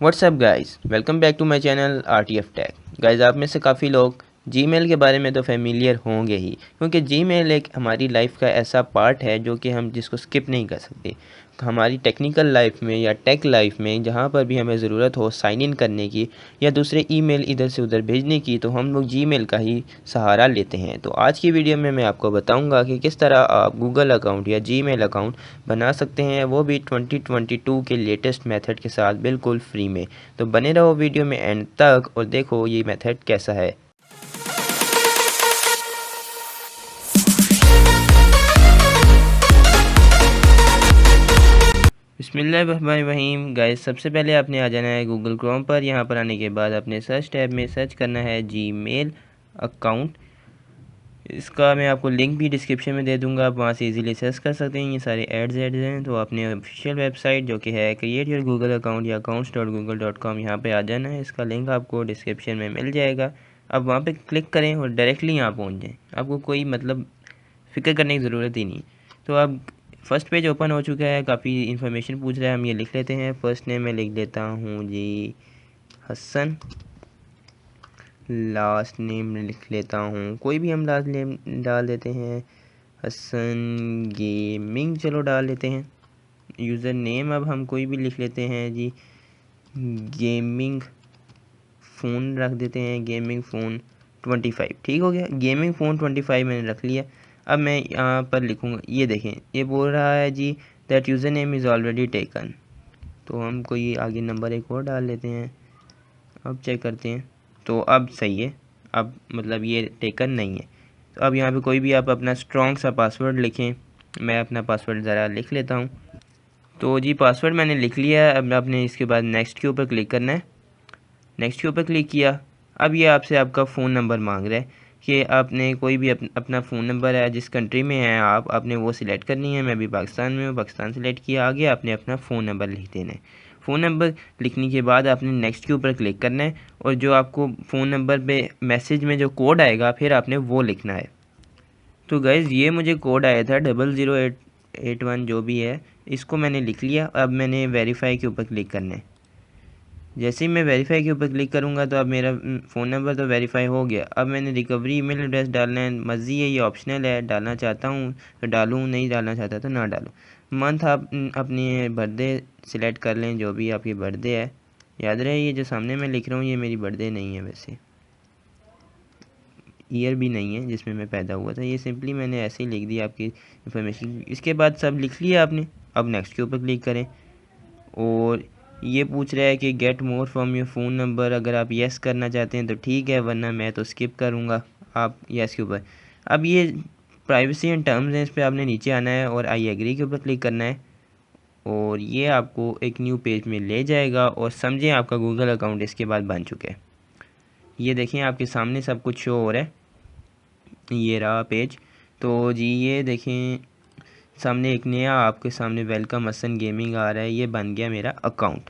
WhatsApp guys, welcome back to my channel RTF tech. Guys, आप में से काफ़ी लोग जीमेल के बारे में तो फेमिलियर होंगे ही, क्योंकि जीमेल एक हमारी लाइफ का ऐसा पार्ट है जो कि हम जिसको स्किप नहीं कर सकते। हमारी टेक्निकल लाइफ में या टेक लाइफ में जहाँ पर भी हमें ज़रूरत हो साइन इन करने की या दूसरे ईमेल इधर से उधर भेजने की, तो हम लोग जीमेल का ही सहारा लेते हैं। तो आज की वीडियो में मैं आपको बताऊंगा कि किस तरह आप गूगल अकाउंट या जीमेल अकाउंट बना सकते हैं, वो भी 2022 के लेटेस्ट मेथड के साथ बिल्कुल फ्री में। तो बने रहो वीडियो में एंड तक और देखो ये मेथड कैसा है। बिस्मिल्लाहिर्रहमानिर्रहीम। गाइस, सबसे पहले आपने आ जाना है गूगल क्रोम पर। यहाँ पर आने के बाद अपने सर्च टैब में सर्च करना है जीमेल अकाउंट। इसका मैं आपको लिंक भी डिस्क्रिप्शन में दे दूंगा, आप वहाँ से इजीली सर्च कर सकते हैं। ये सारे एड्स हैं। तो आपने ऑफिशियल वेबसाइट जो कि है क्रिएट योर गूगल अकाउंट या accounts.google.com, यहाँ पे आ जाना है। इसका लिंक आपको डिस्क्रिप्शन में मिल जाएगा। अब वहाँ पे क्लिक करें और डायरेक्टली यहाँ पहुँच जाएँ। आपको कोई मतलब फ़िक्र करने की ज़रूरत ही नहीं। तो अब फर्स्ट पेज ओपन हो चुका है। काफ़ी इन्फॉर्मेशन पूछ रहा है, हम ये लिख लेते हैं। फर्स्ट नेम मैं लिख देता हूँ जी हसन। लास्ट नेम लिख लेता हूँ, कोई भी हम लास्ट नेम डाल देते हैं, हसन गेमिंग चलो डाल लेते हैं। यूज़र नेम अब हम कोई भी लिख लेते हैं जी, गेमिंग फ़ोन रख देते हैं, गेमिंग फ़ोन 25। ठीक हो गया, गेमिंग फ़ोन 25 मैंने रख लिया। अब मैं यहाँ पर लिखूँगा, ये देखें ये बोल रहा है जी that user name is already taken. तो हम कोई आगे नंबर एक और डाल लेते हैं। अब चेक करते हैं, तो अब सही है। अब मतलब ये टेकन नहीं है। तो अब यहाँ पे कोई भी आप अपना स्ट्रॉन्ग सा पासवर्ड लिखें। मैं अपना पासवर्ड ज़रा लिख लेता हूँ। तो जी पासवर्ड मैंने लिख लिया है। अब आपने इसके बाद नेक्स्ट के ऊपर क्लिक करना है। नेक्स्ट के ऊपर क्लिक किया। अब ये आपसे आपका फ़ोन नंबर मांग रहा है कि आपने कोई भी अपना फ़ोन नंबर है, जिस कंट्री में है आप, आपने वो सिलेक्ट करनी है। मैं भी पाकिस्तान में हूँ, पाकिस्तान सिलेक्ट किया। आगे आपने अपना फ़ोन नंबर लिख देना है। फ़ोन नंबर लिखने के बाद आपने नेक्स्ट के ऊपर क्लिक करना है और जो आपको फ़ोन नंबर पे मैसेज में जो कोड आएगा फिर आपने वो लिखना है। तो गाइज़, ये मुझे कोड आया था 00881 जो भी है, इसको मैंने लिख लिया। अब मैंने वेरीफाई के ऊपर क्लिक करना है। जैसे ही मैं वेरीफाई के ऊपर क्लिक करूँगा तो अब मेरा फ़ोन नंबर तो वेरीफाई हो गया। अब मैंने रिकवरी ईमेल एड्रेस डालना है। मर्ज़ी है, ये ऑप्शनल है, डालना चाहता हूँ तो डालूँ, नहीं डालना चाहता तो ना डालूँ। मंथ आप अपनी बर्थडे सिलेक्ट कर लें, जो भी आपकी बर्थडे है। याद रहे ये जो सामने मैं लिख रहा हूँ ये मेरी बर्थडे नहीं है, वैसे ईयर भी नहीं है जिसमें मैं पैदा हुआ था। ये सिंपली मैंने ऐसे ही लिख दिया आपकी इन्फॉर्मेशन। इसके बाद सब लिख लिया आपने। अब नेक्स्ट के ऊपर क्लिक करें और ये पूछ रहा है कि get more from your phone number. अगर आप येस करना चाहते हैं तो ठीक है, वरना मैं तो स्किप करूँगा। आप येस के ऊपर, अब ये प्राइवेसी एंड टर्म्स हैं, इस पर आपने नीचे आना है और आई एग्री के ऊपर क्लिक करना है और ये आपको एक न्यू पेज में ले जाएगा। और समझें आपका गूगल अकाउंट इसके बाद बन चुका है। ये देखें आपके सामने सब कुछ शो हो रहा है, ये रहा पेज। तो जी ये देखें सामने एक नया आपके सामने वेलकम हसन गेमिंग आ रहा है। ये बन गया मेरा अकाउंट।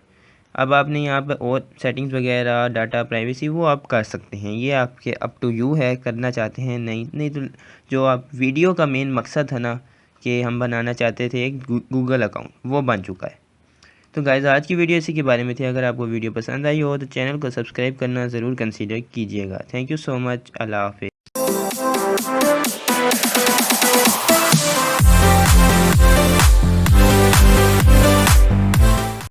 अब आपने यहाँ पर और सेटिंग्स वगैरह, डाटा प्राइवेसी, वो आप कर सकते हैं। ये आपके अप टू यू है, करना चाहते हैं नहीं तो जो आप वीडियो का मेन मकसद है ना कि हम बनाना चाहते थे एक गूगल अकाउंट, वो बन चुका है। तो गाइज़, आज की वीडियो इसी के बारे में थी। अगर आपको वीडियो पसंद आई हो तो चैनल को सब्सक्राइब करना ज़रूर कंसीडर कीजिएगा। Thank you so much. अल्लाह हाफ़िज़।